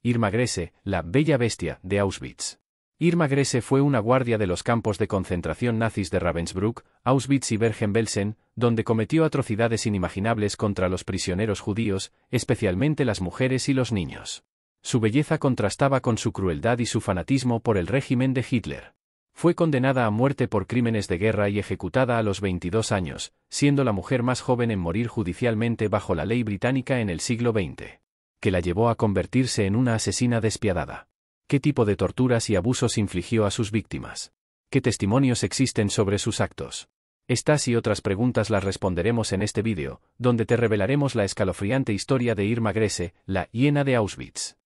Irma Grese, la «bella bestia» de Auschwitz. Irma Grese fue una guardia de los campos de concentración nazis de Ravensbrück, Auschwitz y Bergen-Belsen, donde cometió atrocidades inimaginables contra los prisioneros judíos, especialmente las mujeres y los niños. Su belleza contrastaba con su crueldad y su fanatismo por el régimen de Hitler. Fue condenada a muerte por crímenes de guerra y ejecutada a los 22 años, siendo la mujer más joven en morir judicialmente bajo la ley británica en el siglo XX, que la llevó a convertirse en una asesina despiadada. ¿Qué tipo de torturas y abusos infligió a sus víctimas? ¿Qué testimonios existen sobre sus actos? Estas y otras preguntas las responderemos en este vídeo, donde te revelaremos la escalofriante historia de Irma Grese, la hiena de Auschwitz.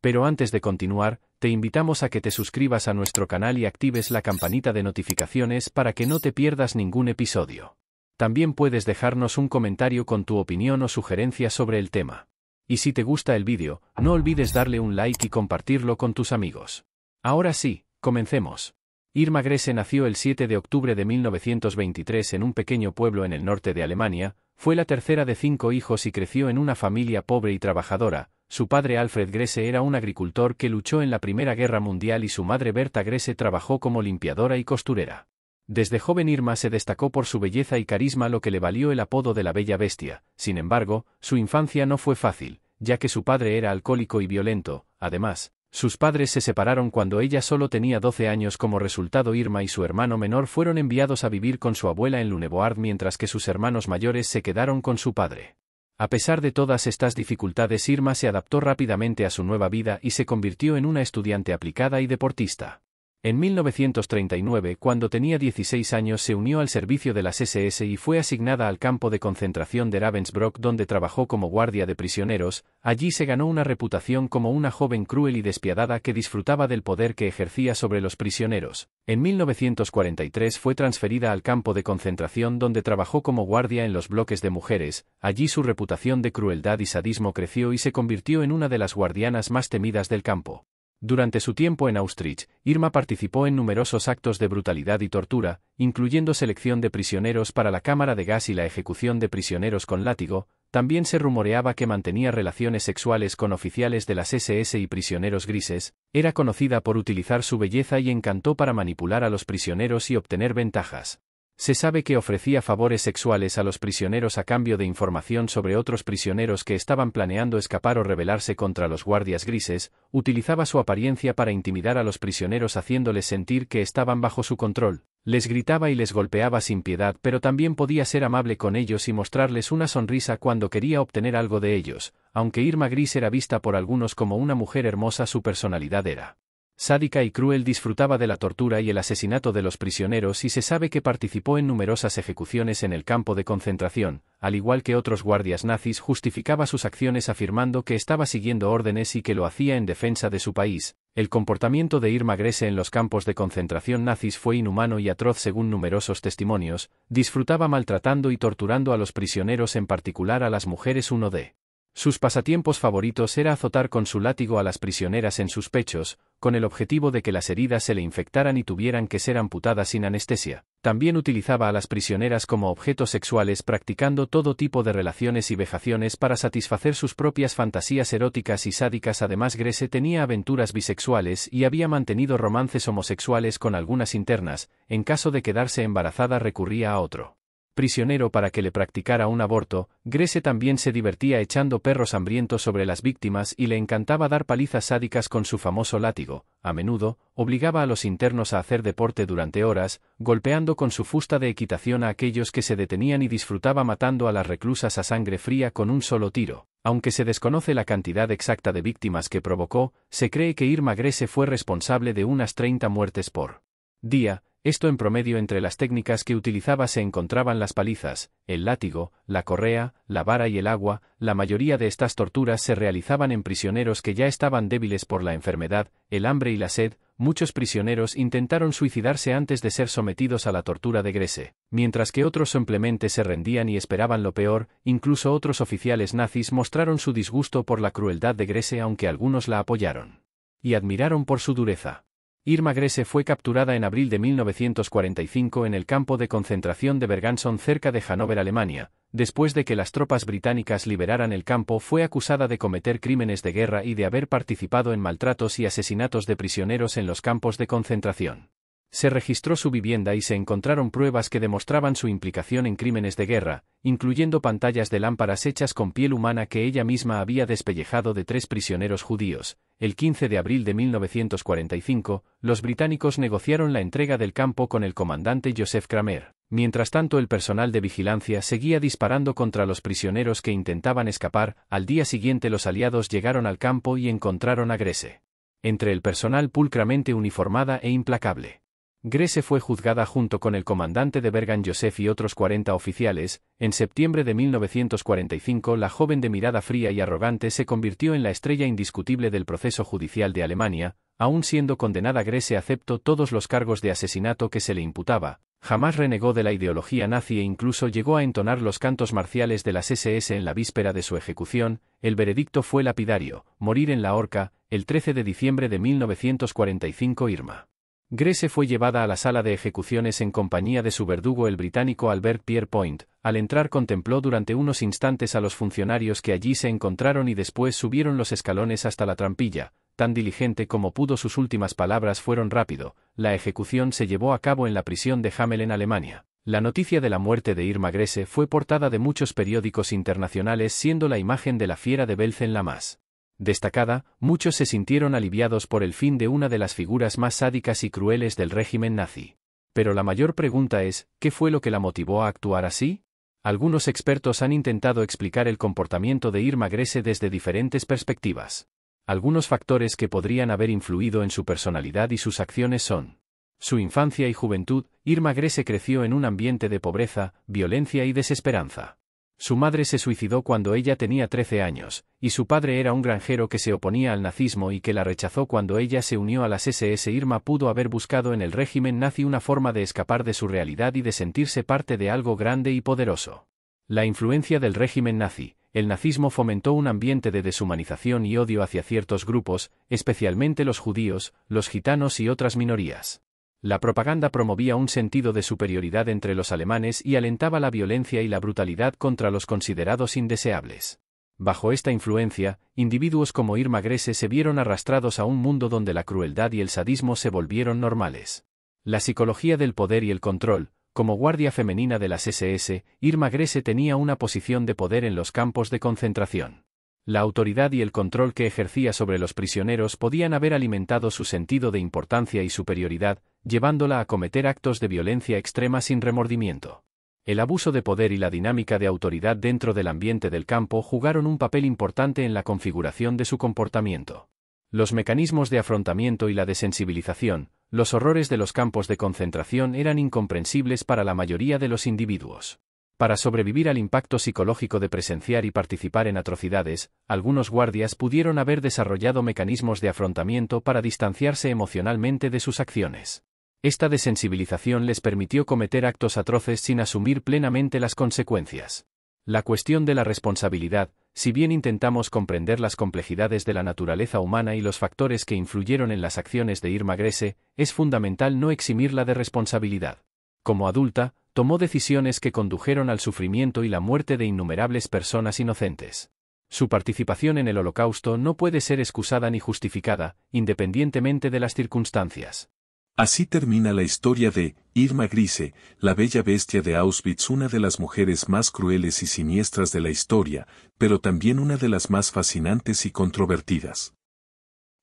Pero antes de continuar, te invitamos a que te suscribas a nuestro canal y actives la campanita de notificaciones para que no te pierdas ningún episodio. También puedes dejarnos un comentario con tu opinión o sugerencia sobre el tema. Y si te gusta el vídeo, no olvides darle un like y compartirlo con tus amigos. Ahora sí, comencemos. Irma Grese nació el 7 de octubre de 1923 en un pequeño pueblo en el norte de Alemania, fue la tercera de 5 hijos y creció en una familia pobre y trabajadora. Su padre Alfred Grese era un agricultor que luchó en la Primera Guerra Mundial y su madre Berta Grese trabajó como limpiadora y costurera. Desde joven Irma se destacó por su belleza y carisma, lo que le valió el apodo de la Bella Bestia. Sin embargo, su infancia no fue fácil, ya que su padre era alcohólico y violento. Además, sus padres se separaron cuando ella solo tenía 12 años. Como resultado, Irma y su hermano menor fueron enviados a vivir con su abuela en Lüneburg, mientras que sus hermanos mayores se quedaron con su padre. A pesar de todas estas dificultades, Irma se adaptó rápidamente a su nueva vida y se convirtió en una estudiante aplicada y deportista. En 1939, cuando tenía 16 años, se unió al servicio de las SS y fue asignada al campo de concentración de Ravensbrück, donde trabajó como guardia de prisioneros. Allí se ganó una reputación como una joven cruel y despiadada que disfrutaba del poder que ejercía sobre los prisioneros. En 1943 fue transferida al campo de concentración, donde trabajó como guardia en los bloques de mujeres. Allí su reputación de crueldad y sadismo creció y se convirtió en una de las guardianas más temidas del campo. Durante su tiempo en Auschwitz, Irma participó en numerosos actos de brutalidad y tortura, incluyendo selección de prisioneros para la cámara de gas y la ejecución de prisioneros con látigo. También se rumoreaba que mantenía relaciones sexuales con oficiales de las SS y prisioneros grises. Era conocida por utilizar su belleza y encanto para manipular a los prisioneros y obtener ventajas. Se sabe que ofrecía favores sexuales a los prisioneros a cambio de información sobre otros prisioneros que estaban planeando escapar o rebelarse contra los guardias grises. Utilizaba su apariencia para intimidar a los prisioneros, haciéndoles sentir que estaban bajo su control. Les gritaba y les golpeaba sin piedad, pero también podía ser amable con ellos y mostrarles una sonrisa cuando quería obtener algo de ellos. Aunque Irma Grese era vista por algunos como una mujer hermosa, su personalidad era sádica y cruel. Disfrutaba de la tortura y el asesinato de los prisioneros y se sabe que participó en numerosas ejecuciones en el campo de concentración. Al igual que otros guardias nazis, justificaba sus acciones afirmando que estaba siguiendo órdenes y que lo hacía en defensa de su país. El comportamiento de Irma Grese en los campos de concentración nazis fue inhumano y atroz según numerosos testimonios. Disfrutaba maltratando y torturando a los prisioneros, en particular a las mujeres. Uno de sus pasatiempos favoritos era azotar con su látigo a las prisioneras en sus pechos, con el objetivo de que las heridas se le infectaran y tuvieran que ser amputadas sin anestesia. También utilizaba a las prisioneras como objetos sexuales, practicando todo tipo de relaciones y vejaciones para satisfacer sus propias fantasías eróticas y sádicas. Además, Grese tenía aventuras bisexuales y había mantenido romances homosexuales con algunas internas. En caso de quedarse embarazada, recurría a otro prisionero para que le practicara un aborto. Grese también se divertía echando perros hambrientos sobre las víctimas y le encantaba dar palizas sádicas con su famoso látigo. A menudo, obligaba a los internos a hacer deporte durante horas, golpeando con su fusta de equitación a aquellos que se detenían, y disfrutaba matando a las reclusas a sangre fría con un solo tiro. Aunque se desconoce la cantidad exacta de víctimas que provocó, se cree que Irma Grese fue responsable de unas 30 muertes por día. Esto en promedio. Entre las técnicas que utilizaba se encontraban las palizas, el látigo, la correa, la vara y el agua. La mayoría de estas torturas se realizaban en prisioneros que ya estaban débiles por la enfermedad, el hambre y la sed. Muchos prisioneros intentaron suicidarse antes de ser sometidos a la tortura de Grese, mientras que otros simplemente se rendían y esperaban lo peor. Incluso otros oficiales nazis mostraron su disgusto por la crueldad de Grese, aunque algunos la apoyaron y admiraron por su dureza. Irma Grese fue capturada en abril de 1945 en el campo de concentración de Bergen-Belsen cerca de Hannover, Alemania. Después de que las tropas británicas liberaran el campo, fue acusada de cometer crímenes de guerra y de haber participado en maltratos y asesinatos de prisioneros en los campos de concentración. Se registró su vivienda y se encontraron pruebas que demostraban su implicación en crímenes de guerra, incluyendo pantallas de lámparas hechas con piel humana que ella misma había despellejado de 3 prisioneros judíos. El 15 de abril de 1945, los británicos negociaron la entrega del campo con el comandante Joseph Kramer. Mientras tanto, el personal de vigilancia seguía disparando contra los prisioneros que intentaban escapar. Al día siguiente, los aliados llegaron al campo y encontraron a Grese entre el personal pulcramente uniformada e implacable. Grese fue juzgada junto con el comandante de Bergen-Joseph y otros 40 oficiales. En septiembre de 1945, la joven de mirada fría y arrogante se convirtió en la estrella indiscutible del proceso judicial de Alemania. Aún siendo condenada, Grese aceptó todos los cargos de asesinato que se le imputaba. Jamás renegó de la ideología nazi e incluso llegó a entonar los cantos marciales de las SS en la víspera de su ejecución. El veredicto fue lapidario: morir en la horca. El 13 de diciembre de 1945, Irma Grese fue llevada a la sala de ejecuciones en compañía de su verdugo, el británico Albert Pierrepoint. Al entrar, contempló durante unos instantes a los funcionarios que allí se encontraron y después subieron los escalones hasta la trampilla. Tan diligente como pudo, sus últimas palabras fueron rápido: la ejecución se llevó a cabo en la prisión de Hameln, Alemania. La noticia de la muerte de Irma Grese fue portada de muchos periódicos internacionales, siendo la imagen de la fiera de Belsen la más destacada. Muchos se sintieron aliviados por el fin de una de las figuras más sádicas y crueles del régimen nazi. Pero la mayor pregunta es, ¿qué fue lo que la motivó a actuar así? Algunos expertos han intentado explicar el comportamiento de Irma Grese desde diferentes perspectivas. Algunos factores que podrían haber influido en su personalidad y sus acciones son: su infancia y juventud. Irma Grese creció en un ambiente de pobreza, violencia y desesperanza. Su madre se suicidó cuando ella tenía 13 años, y su padre era un granjero que se oponía al nazismo y que la rechazó cuando ella se unió a las SS. Irma pudo haber buscado en el régimen nazi una forma de escapar de su realidad y de sentirse parte de algo grande y poderoso. La influencia del régimen nazi. El nazismo fomentó un ambiente de deshumanización y odio hacia ciertos grupos, especialmente los judíos, los gitanos y otras minorías. La propaganda promovía un sentido de superioridad entre los alemanes y alentaba la violencia y la brutalidad contra los considerados indeseables. Bajo esta influencia, individuos como Irma Grese se vieron arrastrados a un mundo donde la crueldad y el sadismo se volvieron normales. La psicología del poder y el control. Como guardia femenina de las SS, Irma Grese tenía una posición de poder en los campos de concentración. La autoridad y el control que ejercía sobre los prisioneros podían haber alimentado su sentido de importancia y superioridad, llevándola a cometer actos de violencia extrema sin remordimiento. El abuso de poder y la dinámica de autoridad dentro del ambiente del campo jugaron un papel importante en la configuración de su comportamiento. Los mecanismos de afrontamiento y la desensibilización. Los horrores de los campos de concentración eran incomprensibles para la mayoría de los individuos. Para sobrevivir al impacto psicológico de presenciar y participar en atrocidades, algunos guardias pudieron haber desarrollado mecanismos de afrontamiento para distanciarse emocionalmente de sus acciones. Esta desensibilización les permitió cometer actos atroces sin asumir plenamente las consecuencias. La cuestión de la responsabilidad. Si bien intentamos comprender las complejidades de la naturaleza humana y los factores que influyeron en las acciones de Irma Grese, es fundamental no eximirla de responsabilidad. Como adulta, tomó decisiones que condujeron al sufrimiento y la muerte de innumerables personas inocentes. Su participación en el Holocausto no puede ser excusada ni justificada, independientemente de las circunstancias. Así termina la historia de Irma Grese, la bella bestia de Auschwitz, una de las mujeres más crueles y siniestras de la historia, pero también una de las más fascinantes y controvertidas.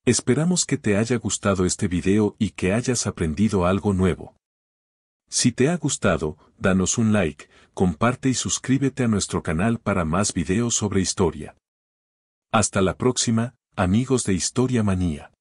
Esperamos que te haya gustado este video y que hayas aprendido algo nuevo. Si te ha gustado, danos un like, comparte y suscríbete a nuestro canal para más videos sobre historia. Hasta la próxima, amigos de Historia Manía.